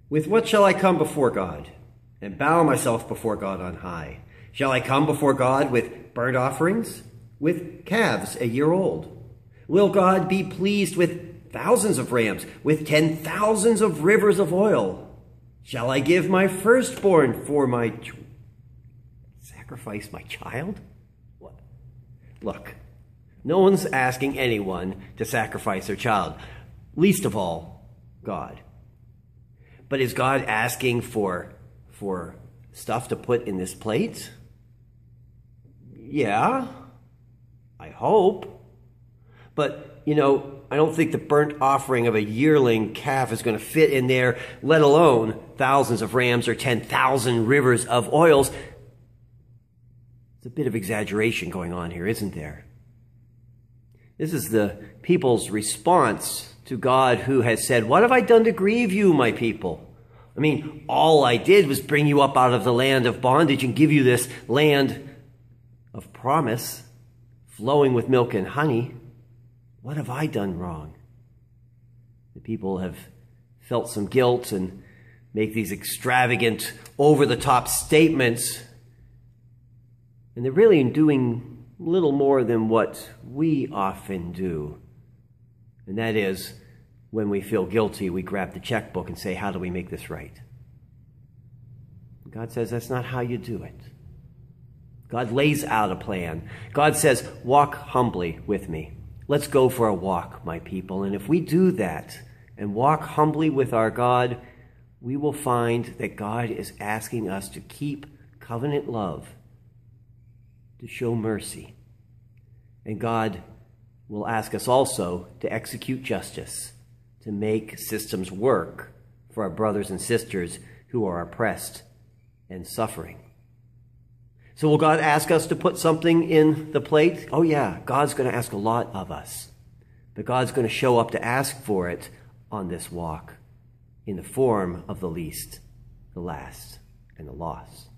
With what shall I come before God and bow myself before God on high? Shall I come before God with burnt offerings, with calves a year old? Will God be pleased with thousands of rams, with 10,000s of rivers of oil? Shall I give my firstborn for my sacrifice my child? What? Look, no one's asking anyone to sacrifice their child, least of all God. But is God asking for stuff to put in this plate? Yeah, I hope. But, you know, I don't think the burnt offering of a yearling calf is going to fit in there, let alone thousands of rams or 10,000 rivers of oils. It's a bit of exaggeration going on here, isn't there? This is the people's response to God, who has said, "What have I done to grieve you, my people? I mean, all I did was bring you up out of the land of bondage and give you this land of promise, flowing with milk and honey. What have I done wrong?" The people have felt some guilt and make these extravagant, over-the-top statements. And they're really doing little more than what we often do. And that is, when we feel guilty, we grab the checkbook and say, how do we make this right? God says that's not how you do it. God lays out a plan. God says, walk humbly with me. Let's go for a walk, my people. And if we do that and walk humbly with our God, we will find that God is asking us to keep covenant love, to show mercy. And God will ask us also to execute justice, to make systems work for our brothers and sisters who are oppressed and suffering. So will God ask us to put something in the plate? Oh yeah, God's going to ask a lot of us. But God's going to show up to ask for it on this walk in the form of the least, the last, and the lost.